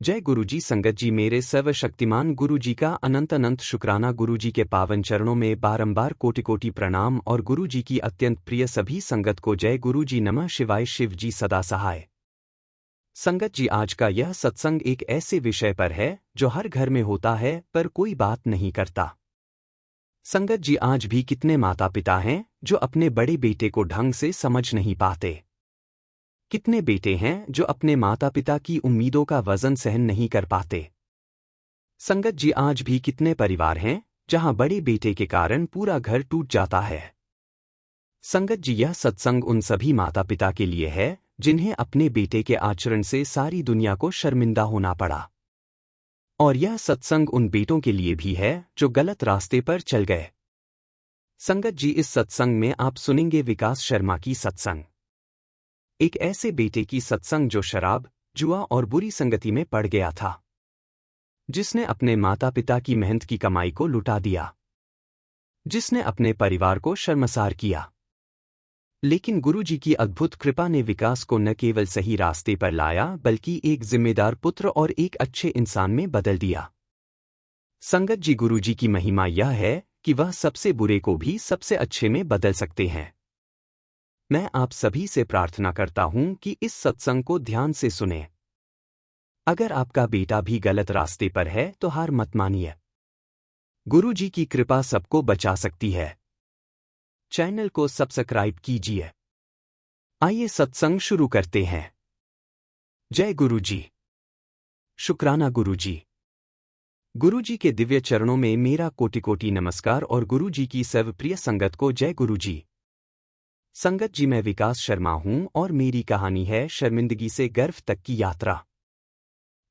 जय गुरुजी। संगत जी, मेरे सर्वशक्तिमान गुरुजी का अनंत अनंत शुक्राना। गुरुजी के पावन चरणों में बारंबार कोटि कोटि प्रणाम और गुरुजी की अत्यंत प्रिय सभी संगत को जय गुरुजी। नमः शिवाय। शिव जी सदा सहाय। संगत जी, आज का यह सत्संग एक ऐसे विषय पर है जो हर घर में होता है पर कोई बात नहीं करता। संगत जी, आज भी कितने माता पिता हैं जो अपने बड़े बेटे को ढंग से समझ नहीं पाते। कितने बेटे हैं जो अपने माता पिता की उम्मीदों का वजन सहन नहीं कर पाते। संगत जी, आज भी कितने परिवार हैं जहां बड़े बेटे के कारण पूरा घर टूट जाता है। संगत जी, यह सत्संग उन सभी माता पिता के लिए है जिन्हें अपने बेटे के आचरण से सारी दुनिया को शर्मिंदा होना पड़ा। और यह सत्संग उन बेटों के लिए भी है जो गलत रास्ते पर चल गए। संगत जी, इस सत्संग में आप सुनेंगे विकास शर्मा की सत्संग। एक ऐसे बेटे की सत्संग जो शराब, जुआ और बुरी संगति में पड़ गया था, जिसने अपने माता पिता की मेहनत की कमाई को लुटा दिया, जिसने अपने परिवार को शर्मसार किया। लेकिन गुरुजी की अद्भुत कृपा ने विकास को न केवल सही रास्ते पर लाया बल्कि एक जिम्मेदार पुत्र और एक अच्छे इंसान में बदल दिया। संगत जी, गुरुजी की महिमा यह है कि वह सबसे बुरे को भी सबसे अच्छे में बदल सकते हैं। मैं आप सभी से प्रार्थना करता हूं कि इस सत्संग को ध्यान से सुनें। अगर आपका बेटा भी गलत रास्ते पर है तो हार मत मानिए। गुरुजी की कृपा सबको बचा सकती है। चैनल को सब्सक्राइब कीजिए। आइए सत्संग शुरू करते हैं। जय गुरुजी। शुक्राना गुरुजी। गुरुजी के दिव्य चरणों में मेरा कोटि कोटि नमस्कार और गुरुजी की सर्वप्रिय संगत को जय गुरुजी। संगत जी, मैं विकास शर्मा हूं और मेरी कहानी है शर्मिंदगी से गर्व तक की यात्रा।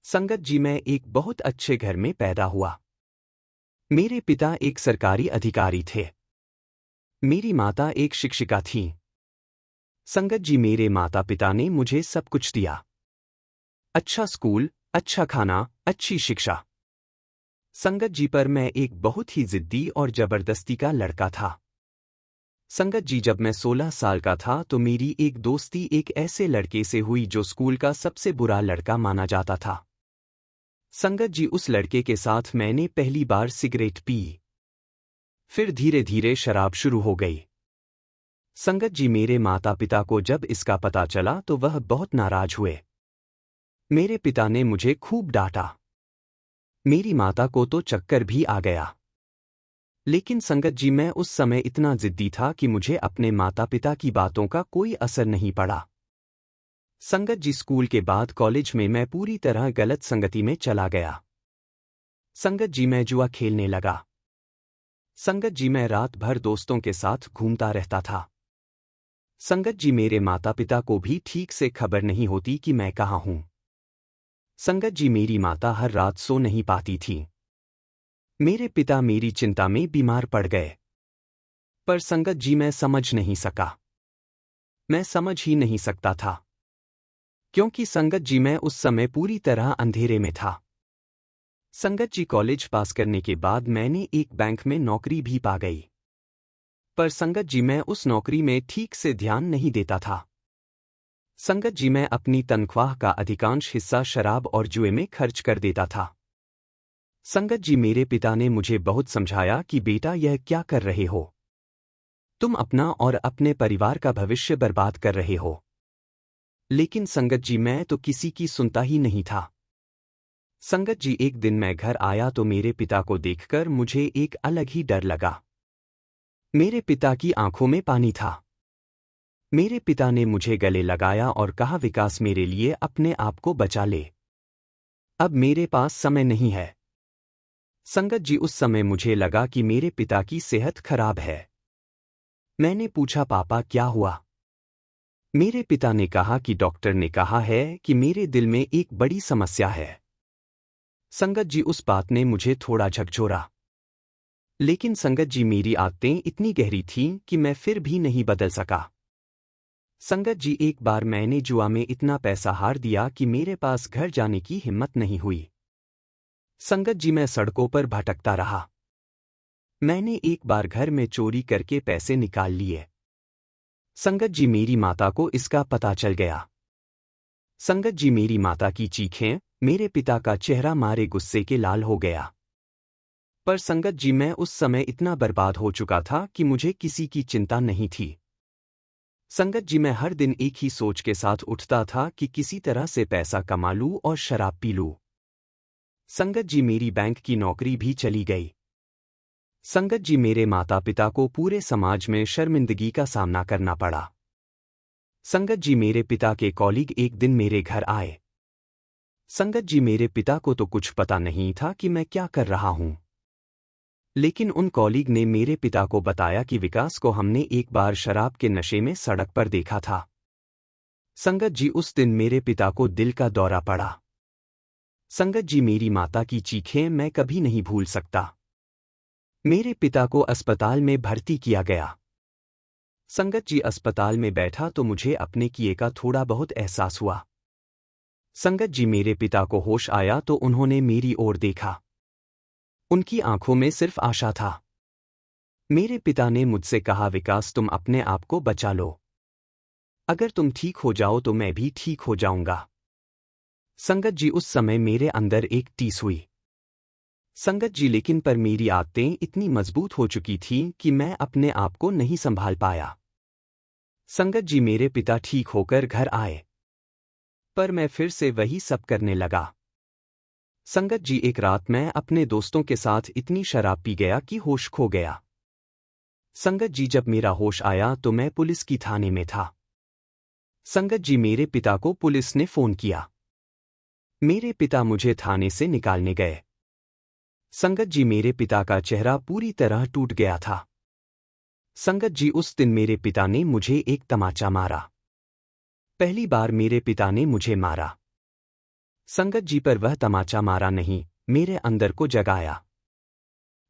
संगत जी, मैं एक बहुत अच्छे घर में पैदा हुआ। मेरे पिता एक सरकारी अधिकारी थे। मेरी माता एक शिक्षिका थी। संगत जी, मेरे माता पिता ने मुझे सब कुछ दिया। अच्छा स्कूल, अच्छा खाना, अच्छी शिक्षा। संगत जी, पर मैं एक बहुत ही जिद्दी और जबरदस्ती का लड़का था। संगत जी, जब मैं 16 साल का था तो मेरी एक दोस्ती एक ऐसे लड़के से हुई जो स्कूल का सबसे बुरा लड़का माना जाता था। संगत जी, उस लड़के के साथ मैंने पहली बार सिगरेट पी। फिर धीरे धीरे शराब शुरू हो गई। संगत जी, मेरे माता पिता को जब इसका पता चला तो वह बहुत नाराज हुए। मेरे पिता ने मुझे खूब डांटा। मेरी माता को तो चक्कर भी आ गया। लेकिन संगत जी, मैं उस समय इतना जिद्दी था कि मुझे अपने माता पिता की बातों का कोई असर नहीं पड़ा। संगत जी, स्कूल के बाद कॉलेज में मैं पूरी तरह गलत संगति में चला गया। संगत जी, मैं जुआ खेलने लगा। संगत जी, मैं रात भर दोस्तों के साथ घूमता रहता था। संगत जी, मेरे माता पिता को भी ठीक से खबर नहीं होती कि मैं कहाँ हूँ। संगत जी, मेरी माता हर रात सो नहीं पाती थी। मेरे पिता मेरी चिंता में बीमार पड़ गए। पर संगत जी, मैं समझ नहीं सका। मैं समझ ही नहीं सकता था, क्योंकि संगत जी, मैं उस समय पूरी तरह अंधेरे में था। संगत जी, कॉलेज पास करने के बाद मैंने एक बैंक में नौकरी भी पा गई। पर संगत जी, मैं उस नौकरी में ठीक से ध्यान नहीं देता था। संगत जी, मैं अपनी तनख्वाह का अधिकांश हिस्सा शराब और जुए में खर्च कर देता था। संगत जी, मेरे पिता ने मुझे बहुत समझाया कि बेटा, यह क्या कर रहे हो? तुम अपना और अपने परिवार का भविष्य बर्बाद कर रहे हो। लेकिन संगत जी, मैं तो किसी की सुनता ही नहीं था। संगत जी, एक दिन मैं घर आया तो मेरे पिता को देखकर मुझे एक अलग ही डर लगा। मेरे पिता की आंखों में पानी था। मेरे पिता ने मुझे गले लगाया और कहा, विकास, मेरे लिए अपने आप को बचा ले। अब मेरे पास समय नहीं है। संगत जी, उस समय मुझे लगा कि मेरे पिता की सेहत खराब है। मैंने पूछा, पापा क्या हुआ? मेरे पिता ने कहा कि डॉक्टर ने कहा है कि मेरे दिल में एक बड़ी समस्या है। संगत जी, उस बात ने मुझे थोड़ा झकझोरा। लेकिन संगत जी, मेरी आदतें इतनी गहरी थीं कि मैं फिर भी नहीं बदल सका। संगत जी, एक बार मैंने जुआ में इतना पैसा हार दिया कि मेरे पास घर जाने की हिम्मत नहीं हुई। संगत जी, मैं सड़कों पर भटकता रहा। मैंने एक बार घर में चोरी करके पैसे निकाल लिए। संगत जी, मेरी माता को इसका पता चल गया। संगत जी, मेरी माता की चीखें, मेरे पिता का चेहरा मारे गुस्से के लाल हो गया। पर संगत जी, मैं उस समय इतना बर्बाद हो चुका था कि मुझे किसी की चिंता नहीं थी। संगत जी, मैं हर दिन एक ही सोच के साथ उठता था कि किसी तरह से पैसा कमा लूं और शराब पी लूं। संगत जी, मेरी बैंक की नौकरी भी चली गई। संगत जी, मेरे माता पिता को पूरे समाज में शर्मिंदगी का सामना करना पड़ा। संगत जी, मेरे पिता के कॉलीग एक दिन मेरे घर आए। संगत जी, मेरे पिता को तो कुछ पता नहीं था कि मैं क्या कर रहा हूं। लेकिन उन कॉलीग ने मेरे पिता को बताया कि विकास को हमने एक बार शराब के नशे में सड़क पर देखा था। संगत जी, उस दिन मेरे पिता को दिल का दौरा पड़ा। संगत जी, मेरी माता की चीखें मैं कभी नहीं भूल सकता। मेरे पिता को अस्पताल में भर्ती किया गया। संगत जी, अस्पताल में बैठा तो मुझे अपने किए का थोड़ा बहुत एहसास हुआ। संगत जी, मेरे पिता को होश आया तो उन्होंने मेरी ओर देखा। उनकी आंखों में सिर्फ आशा था। मेरे पिता ने मुझसे कहा, विकास, तुम अपने आप को बचा लो। अगर तुम ठीक हो जाओ तो मैं भी ठीक हो जाऊंगा। संगत जी, उस समय मेरे अंदर एक टीस हुई। संगत जी, लेकिन पर मेरी आदतें इतनी मजबूत हो चुकी थीं कि मैं अपने आप को नहीं संभाल पाया। संगत जी, मेरे पिता ठीक होकर घर आए, पर मैं फिर से वही सब करने लगा। संगत जी, एक रात मैं अपने दोस्तों के साथ इतनी शराब पी गया कि होश खो गया। संगत जी, जब मेरा होश आया तो मैं पुलिस की थाने में था। संगत जी, मेरे पिता को पुलिस ने फोन किया। मेरे पिता मुझे थाने से निकालने गए। संगत जी, मेरे पिता का चेहरा पूरी तरह टूट गया था। संगत जी, उस दिन मेरे पिता ने मुझे एक तमाचा मारा। पहली बार मेरे पिता ने मुझे मारा। संगत जी, पर वह तमाचा मारा नहीं, मेरे अंदर को जगाया।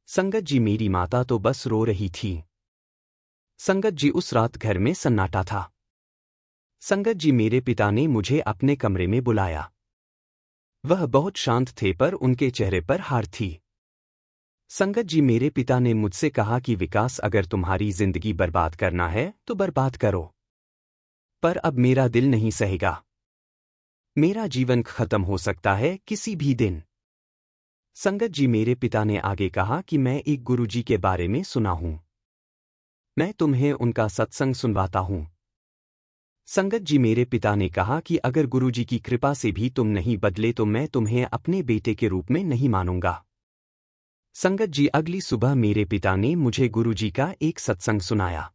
संगत जी, मेरी माता तो बस रो रही थी। संगत जी, उस रात घर में सन्नाटा था। संगत जी, मेरे पिता ने मुझे अपने कमरे में बुलाया। वह बहुत शांत थे पर उनके चेहरे पर हार थी। संगत जी, मेरे पिता ने मुझसे कहा कि विकास, अगर तुम्हारी जिंदगी बर्बाद करना है तो बर्बाद करो, पर अब मेरा दिल नहीं सहेगा। मेरा जीवन खत्म हो सकता है किसी भी दिन। संगत जी, मेरे पिता ने आगे कहा कि मैं एक गुरुजी के बारे में सुना हूं। मैं तुम्हें उनका सत्संग सुनवाता हूं। संगत जी, मेरे पिता ने कहा कि अगर गुरुजी की कृपा से भी तुम नहीं बदले तो मैं तुम्हें अपने बेटे के रूप में नहीं मानूंगा। संगत जी, अगली सुबह मेरे पिता ने मुझे गुरुजी का एक सत्संग सुनाया।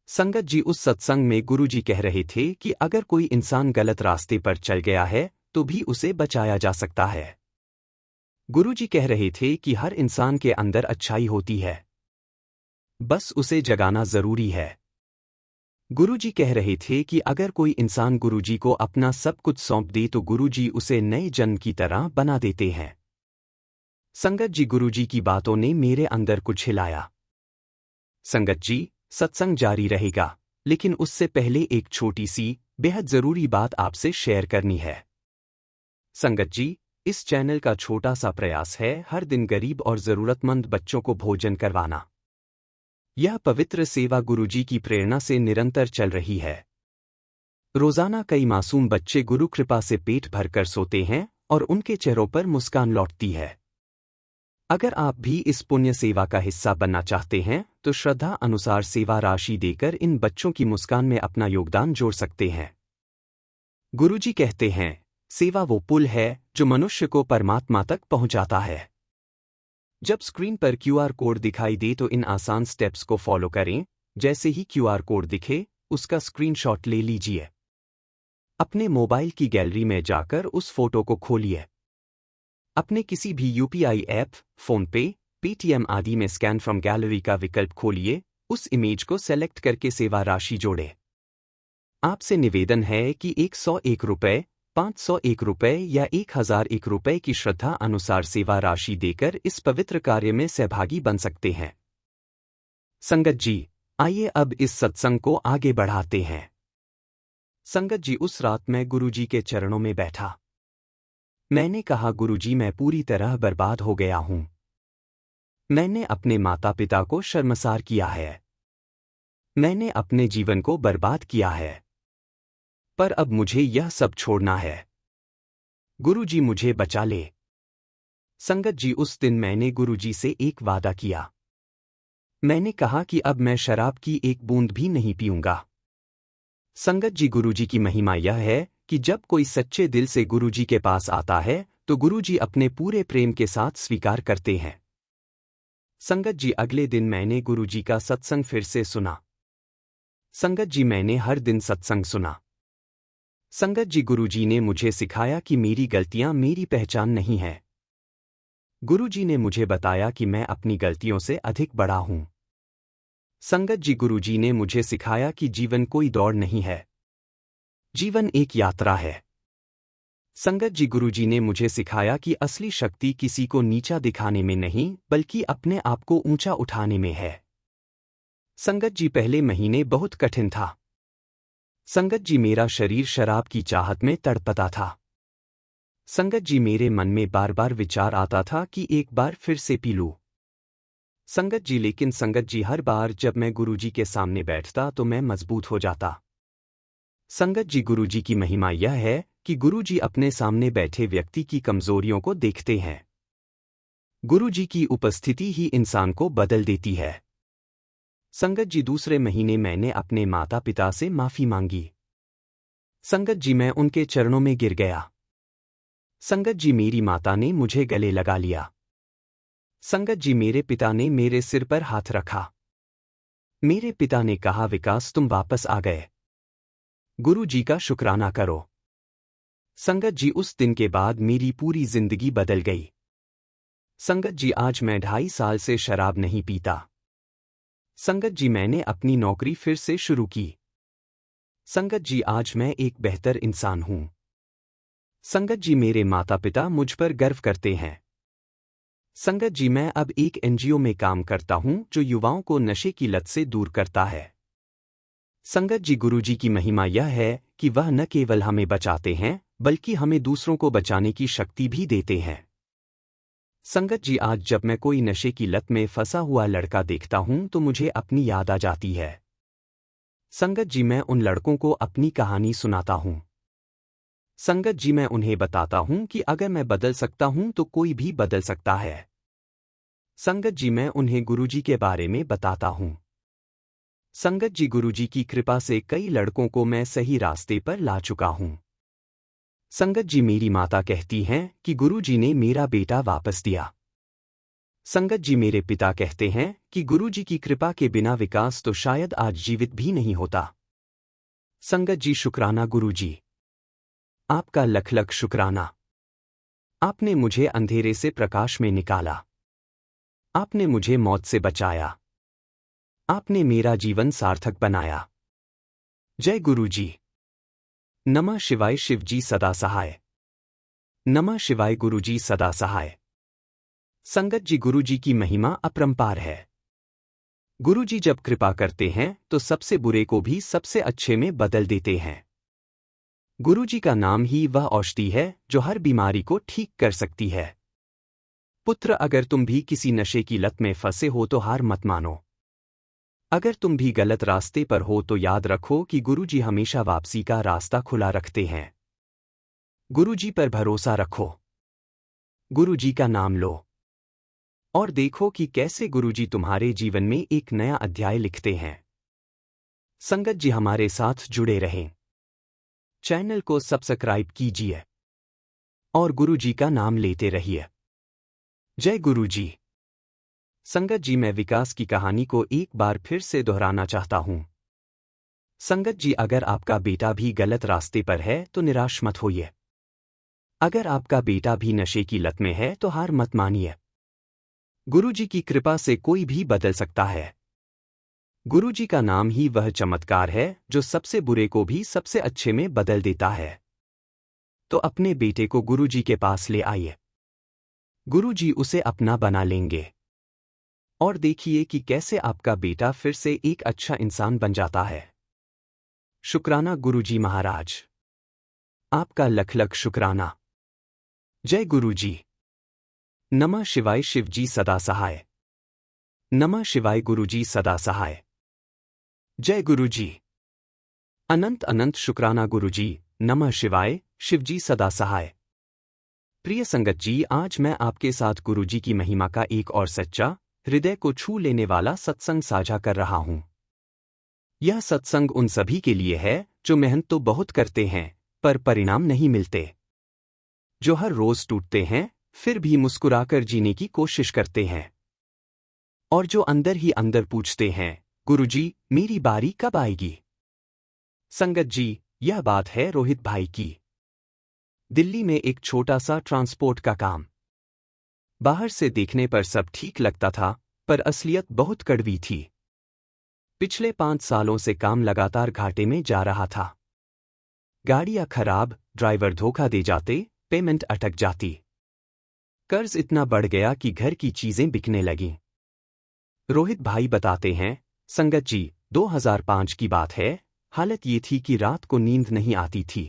संगत जी, उस सत्संग में गुरुजी कह रहे थे कि अगर कोई इंसान गलत रास्ते पर चल गया है तो भी उसे बचाया जा सकता है। गुरुजी कह रहे थे कि हर इंसान के अंदर अच्छाई होती है, बस उसे जगाना जरूरी है। गुरुजी कह रहे थे कि अगर कोई इंसान गुरुजी को अपना सब कुछ सौंप दे तो गुरुजी उसे नए जन्म की तरह बना देते हैं। संगत जी, गुरुजी की बातों ने मेरे अंदर कुछ हिलाया। संगत जी, सत्संग जारी रहेगा, लेकिन उससे पहले एक छोटी सी बेहद जरूरी बात आपसे शेयर करनी है। संगत जी, इस चैनल का छोटा सा प्रयास है हर दिन गरीब और जरूरतमंद बच्चों को भोजन करवाना। यह पवित्र सेवा गुरुजी की प्रेरणा से निरंतर चल रही है। रोजाना कई मासूम बच्चे गुरु कृपा से पेट भरकर सोते हैं और उनके चेहरों पर मुस्कान लौटती है। अगर आप भी इस पुण्य सेवा का हिस्सा बनना चाहते हैं तो श्रद्धा अनुसार सेवा राशि देकर इन बच्चों की मुस्कान में अपना योगदान जोड़ सकते हैं। गुरुजी कहते हैं, सेवा वो पुल है जो मनुष्य को परमात्मा तक पहुंचाता है। जब स्क्रीन पर क्यूआर कोड दिखाई दे तो इन आसान स्टेप्स को फॉलो करें। जैसे ही क्यूआर कोड दिखे, उसका स्क्रीनशॉट ले लीजिए। अपने मोबाइल की गैलरी में जाकर उस फोटो को खोलिए। अपने किसी भी यूपीआई ऐप, फोनपे, पेटीएम आदि में स्कैन फ्रॉम गैलरी का विकल्प खोलिए। उस इमेज को सेलेक्ट करके सेवा राशि जोड़ें। आपसे निवेदन है कि 101 रुपये, 501 रुपये या 1001 रुपये की श्रद्धा अनुसार सेवा राशि देकर इस पवित्र कार्य में सहभागी बन सकते हैं। संगत जी, आइए अब इस सत्संग को आगे बढ़ाते हैं। संगत जी, उस रात मैं गुरुजी के चरणों में बैठा। मैंने कहा, गुरुजी, मैं पूरी तरह बर्बाद हो गया हूं। मैंने अपने माता पिता को शर्मसार किया है। मैंने अपने जीवन को बर्बाद किया है। पर अब मुझे यह सब छोड़ना है। गुरुजी मुझे बचा ले। संगत जी, उस दिन मैंने गुरुजी से एक वादा किया। मैंने कहा कि अब मैं शराब की एक बूंद भी नहीं पीऊंगा। संगत जी, गुरुजी की महिमा यह है कि जब कोई सच्चे दिल से गुरुजी के पास आता है तो गुरुजी अपने पूरे प्रेम के साथ स्वीकार करते हैं। संगत जी, अगले दिन मैंने गुरुजी का सत्संग फिर से सुना। संगत जी, मैंने हर दिन सत्संग सुना। संगत जी, गुरुजी ने मुझे सिखाया कि मेरी गलतियां मेरी पहचान नहीं है। गुरुजी ने मुझे बताया कि मैं अपनी गलतियों से अधिक बड़ा हूं। संगत जी, गुरुजी ने मुझे सिखाया कि जीवन कोई दौड़ नहीं है, जीवन एक यात्रा है। संगत जी, गुरुजी ने मुझे सिखाया कि असली शक्ति किसी को नीचा दिखाने में नहीं बल्कि अपने आप को ऊंचा उठाने में है। संगत जी, पहले महीने बहुत कठिन था। संगत जी, मेरा शरीर शराब की चाहत में तड़पता था। संगत जी, मेरे मन में बार बार विचार आता था कि एक बार फिर से पी लूं। संगत जी, लेकिन संगत जी, हर बार जब मैं गुरुजी के सामने बैठता तो मैं मजबूत हो जाता। संगत जी, गुरुजी की महिमा यह है कि गुरुजी अपने सामने बैठे व्यक्ति की कमजोरियों को देखते हैं। गुरुजी की उपस्थिति ही इंसान को बदल देती है। संगत जी, दूसरे महीने मैंने अपने माता पिता से माफी मांगी। संगत जी, मैं उनके चरणों में गिर गया। संगत जी, मेरी माता ने मुझे गले लगा लिया। संगत जी, मेरे पिता ने मेरे सिर पर हाथ रखा। मेरे पिता ने कहा, विकास, तुम वापस आ गए। गुरु जी का शुक्राना करो। संगत जी, उस दिन के बाद मेरी पूरी जिंदगी बदल गई। संगत जी, आज मैं 2.5 साल से शराब नहीं पीता। संगत जी, मैंने अपनी नौकरी फिर से शुरू की। संगत जी, आज मैं एक बेहतर इंसान हूं। संगत जी, मेरे माता पिता मुझ पर गर्व करते हैं। संगत जी, मैं अब एक एनजीओ में काम करता हूं जो युवाओं को नशे की लत से दूर करता है। संगत जी, गुरुजी की महिमा यह है कि वह न केवल हमें बचाते हैं बल्कि हमें दूसरों को बचाने की शक्ति भी देते हैं। संगत जी, आज जब मैं कोई नशे की लत में फंसा हुआ लड़का देखता हूं तो मुझे अपनी याद आ जाती है। संगत जी, मैं उन लड़कों को अपनी कहानी सुनाता हूं। संगत जी, मैं उन्हें बताता हूं कि अगर मैं बदल सकता हूं तो कोई भी बदल सकता है। संगत जी, मैं उन्हें गुरुजी के बारे में बताता हूं। संगत जी, गुरुजी की कृपा से कई लड़कों को मैं सही रास्ते पर ला चुका हूं। संगत जी, मेरी माता कहती हैं कि गुरुजी ने मेरा बेटा वापस दिया। संगत जी, मेरे पिता कहते हैं कि गुरुजी की कृपा के बिना विकास तो शायद आज जीवित भी नहीं होता। संगत जी, शुक्राना गुरुजी। आपका लख लख शुक्राना। आपने मुझे अंधेरे से प्रकाश में निकाला। आपने मुझे मौत से बचाया। आपने मेरा जीवन सार्थक बनाया। जय गुरुजी। नमः शिवाय। शिवजी सदा सहाय। नमः शिवाय। गुरुजी सदा सहाय। संगत जी, गुरुजी की महिमा अपरंपार है। गुरुजी जब कृपा करते हैं तो सबसे बुरे को भी सबसे अच्छे में बदल देते हैं। गुरुजी का नाम ही वह औषधि है जो हर बीमारी को ठीक कर सकती है। पुत्र, अगर तुम भी किसी नशे की लत में फंसे हो तो हार मत मानो। अगर तुम भी गलत रास्ते पर हो तो याद रखो कि गुरुजी हमेशा वापसी का रास्ता खुला रखते हैं। गुरुजी पर भरोसा रखो। गुरुजी का नाम लो और देखो कि कैसे गुरुजी तुम्हारे जीवन में एक नया अध्याय लिखते हैं। संगत जी, हमारे साथ जुड़े रहें। चैनल को सब्सक्राइब कीजिए और गुरुजी का नाम लेते रहिए। जय गुरुजी। संगत जी, मैं विकास की कहानी को एक बार फिर से दोहराना चाहता हूं। संगत जी, अगर आपका बेटा भी गलत रास्ते पर है तो निराश मत होइए। अगर आपका बेटा भी नशे की लत में है तो हार मत मानिए। गुरुजी की कृपा से कोई भी बदल सकता है। गुरुजी का नाम ही वह चमत्कार है जो सबसे बुरे को भी सबसे अच्छे में बदल देता है। तो अपने बेटे को गुरुजी के पास ले आइए। गुरुजी उसे अपना बना लेंगे और देखिए कि कैसे आपका बेटा फिर से एक अच्छा इंसान बन जाता है। शुक्राना गुरुजी महाराज। आपका लख लख शुक्राना। जय गुरुजी। नमः शिवाय। शिवजी सदा सहाय। नमः शिवाय। गुरुजी सदा सहाय। जय गुरुजी। अनंत अनंत शुक्राना गुरुजी। नमः शिवाय। शिवजी सदा सहाय। प्रिय संगत जी, आज मैं आपके साथ गुरुजी की महिमा का एक और सच्चा, हृदय को छू लेने वाला सत्संग साझा कर रहा हूं। यह सत्संग उन सभी के लिए है जो मेहनत तो बहुत करते हैं पर परिणाम नहीं मिलते, जो हर रोज टूटते हैं फिर भी मुस्कुराकर जीने की कोशिश करते हैं, और जो अंदर ही अंदर पूछते हैं, गुरुजी मेरी बारी कब आएगी। संगत जी, यह बात है रोहित भाई की। दिल्ली में एक छोटा सा ट्रांसपोर्ट का काम। बाहर से देखने पर सब ठीक लगता था, पर असलियत बहुत कड़वी थी। पिछले 5 सालों से काम लगातार घाटे में जा रहा था। गाड़ियां खराब, ड्राइवर धोखा दे जाते, पेमेंट अटक जाती। कर्ज इतना बढ़ गया कि घर की चीजें बिकने लगीं। रोहित भाई बताते हैं, संगत जी 2005 की बात है। हालत ये थी कि रात को नींद नहीं आती थी।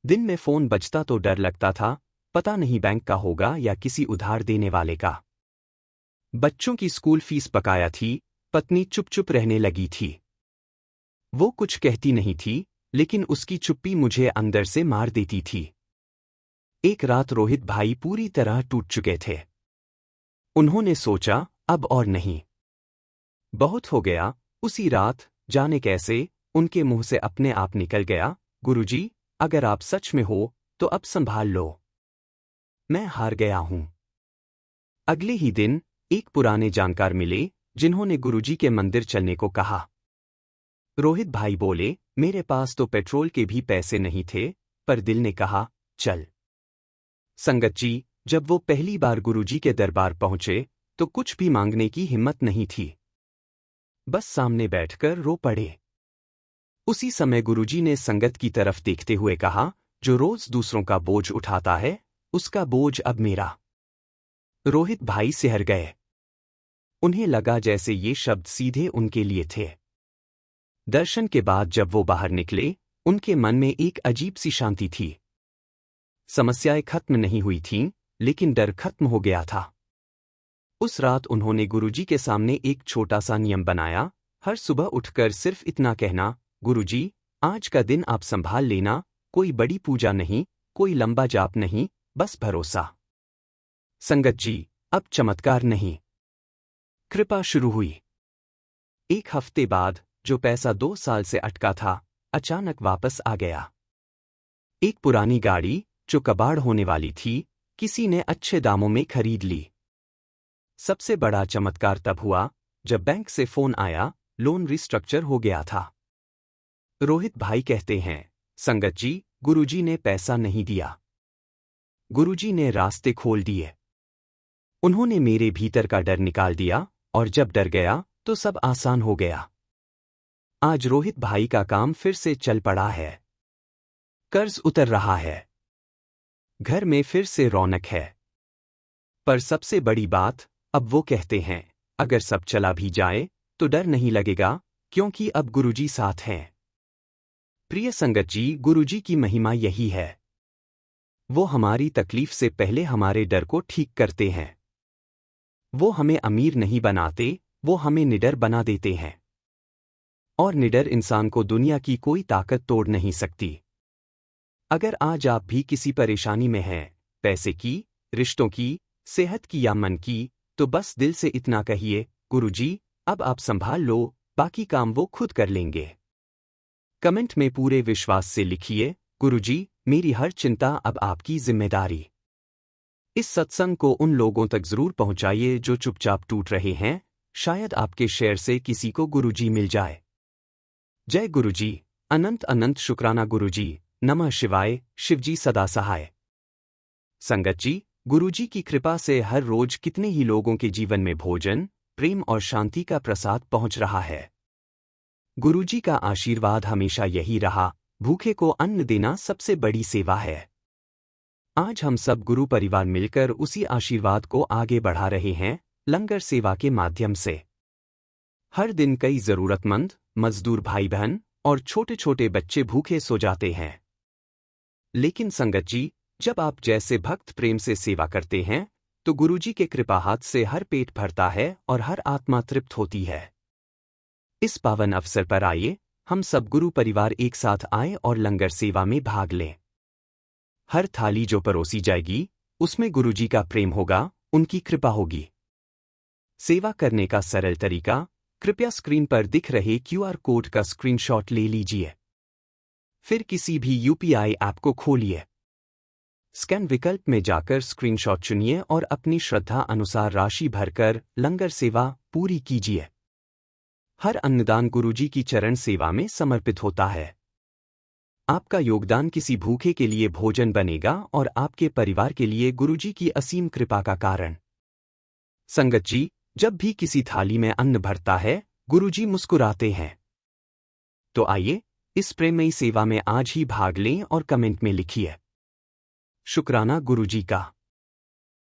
दिन में फोन बजता तो डर लगता था, पता नहीं बैंक का होगा या किसी उधार देने वाले का। बच्चों की स्कूल फीस बकाया थी, पत्नी चुप चुप रहने लगी थी। वो कुछ कहती नहीं थी, लेकिन उसकी चुप्पी मुझे अंदर से मार देती थी। एक रात रोहित भाई पूरी तरह टूट चुके थे। उन्होंने सोचा, अब और नहीं, बहुत हो गया। उसी रात जाने कैसे उनके मुंह से अपने आप निकल गया, गुरुजी अगर आप सच में हो तो अब संभाल लो, मैं हार गया हूं। अगले ही दिन एक पुराने जानकार मिले जिन्होंने गुरुजी के मंदिर चलने को कहा। रोहित भाई बोले, मेरे पास तो पेट्रोल के भी पैसे नहीं थे, पर दिल ने कहा चल। संगत जी, जब वो पहली बार गुरुजी के दरबार पहुंचे तो कुछ भी मांगने की हिम्मत नहीं थी, बस सामने बैठकर रो पड़े। उसी समय गुरुजी ने संगत की तरफ देखते हुए कहा, जो रोज दूसरों का बोझ उठाता है, उसका बोझ अब मेरा। रोहित भाई सिहर गए। उन्हें लगा जैसे ये शब्द सीधे उनके लिए थे। दर्शन के बाद जब वो बाहर निकले, उनके मन में एक अजीब सी शांति थी। समस्याएं खत्म नहीं हुई थीं, लेकिन डर खत्म हो गया था। उस रात उन्होंने गुरुजी के सामने एक छोटा सा नियम बनाया, हर सुबह उठकर सिर्फ इतना कहना, गुरुजी आज का दिन आप संभाल लेना। कोई बड़ी पूजा नहीं, कोई लंबा जाप नहीं, बस भरोसा। संगत जी, अब चमत्कार नहीं, कृपा शुरू हुई। एक हफ्ते बाद जो पैसा 2 साल से अटका था, अचानक वापस आ गया। एक पुरानी गाड़ी जो कबाड़ होने वाली थी, किसी ने अच्छे दामों में खरीद ली। सबसे बड़ा चमत्कार तब हुआ जब बैंक से फोन आया, लोन रिस्ट्रक्चर हो गया था। रोहित भाई कहते हैं, संगत जी गुरुजी ने पैसा नहीं दिया, गुरुजी ने रास्ते खोल दिए। उन्होंने मेरे भीतर का डर निकाल दिया, और जब डर गया तो सब आसान हो गया। आज रोहित भाई का काम फिर से चल पड़ा है। कर्ज उतर रहा है, घर में फिर से रौनक है। पर सबसे बड़ी बात, अब वो कहते हैं, अगर सब चला भी जाए तो डर नहीं लगेगा, क्योंकि अब गुरुजी साथ हैं। प्रिय संगत जी, गुरुजी की महिमा यही है। वो हमारी तकलीफ से पहले हमारे डर को ठीक करते हैं। वो हमें अमीर नहीं बनाते, वो हमें निडर बना देते हैं। और निडर इंसान को दुनिया की कोई ताकत तोड़ नहीं सकती। अगर आज आप भी किसी परेशानी में हैं, पैसे की, रिश्तों की, सेहत की या मन की, तो बस दिल से इतना कहिए, गुरुजी अब आप संभाल लो, बाकी काम वो खुद कर लेंगे। कमेंट में पूरे विश्वास से लिखिए, गुरुजी मेरी हर चिंता अब आपकी जिम्मेदारी। इस सत्संग को उन लोगों तक जरूर पहुंचाइए जो चुपचाप टूट रहे हैं, शायद आपके शेयर से किसी को गुरुजी मिल जाए। जय गुरुजी। अनंत अनंत शुक्राना गुरुजी। नमः शिवाय। शिवजी सदा सहाय। संगत जी, गुरुजी की कृपा से हर रोज कितने ही लोगों के जीवन में भोजन, प्रेम और शांति का प्रसाद पहुंच रहा है। गुरुजी का आशीर्वाद हमेशा यही रहा, भूखे को अन्न देना सबसे बड़ी सेवा है। आज हम सब गुरु परिवार मिलकर उसी आशीर्वाद को आगे बढ़ा रहे हैं, लंगर सेवा के माध्यम से। हर दिन कई जरूरतमंद, मजदूर भाई बहन और छोटे छोटे बच्चे भूखे सो जाते हैं। लेकिन संगत जी, जब आप जैसे भक्त प्रेम से सेवा करते हैं, तो गुरुजी के कृपा हाथ से हर पेट भरता है और हर आत्मा तृप्त होती है। इस पावन अवसर पर आइए, हम सब गुरु परिवार एक साथ आए और लंगर सेवा में भाग लें। हर थाली जो परोसी जाएगी उसमें गुरुजी का प्रेम होगा, उनकी कृपा होगी। सेवा करने का सरल तरीका, कृपया स्क्रीन पर दिख रहे क्यूआर कोड का स्क्रीनशॉट ले लीजिए। फिर किसी भी यूपीआई ऐप को खोलिए। स्कैन विकल्प में जाकर स्क्रीनशॉट चुनिए और अपनी श्रद्धा अनुसार राशि भरकर लंगर सेवा पूरी कीजिए। हर अन्नदान गुरुजी की चरण सेवा में समर्पित होता है। आपका योगदान किसी भूखे के लिए भोजन बनेगा और आपके परिवार के लिए गुरुजी की असीम कृपा का कारण। संगत जी, जब भी किसी थाली में अन्न भरता है, गुरुजी मुस्कुराते हैं। तो आइए, इस प्रेममयी सेवा में आज ही भाग लें और कमेंट में लिखिए, शुक्राना गुरुजी का।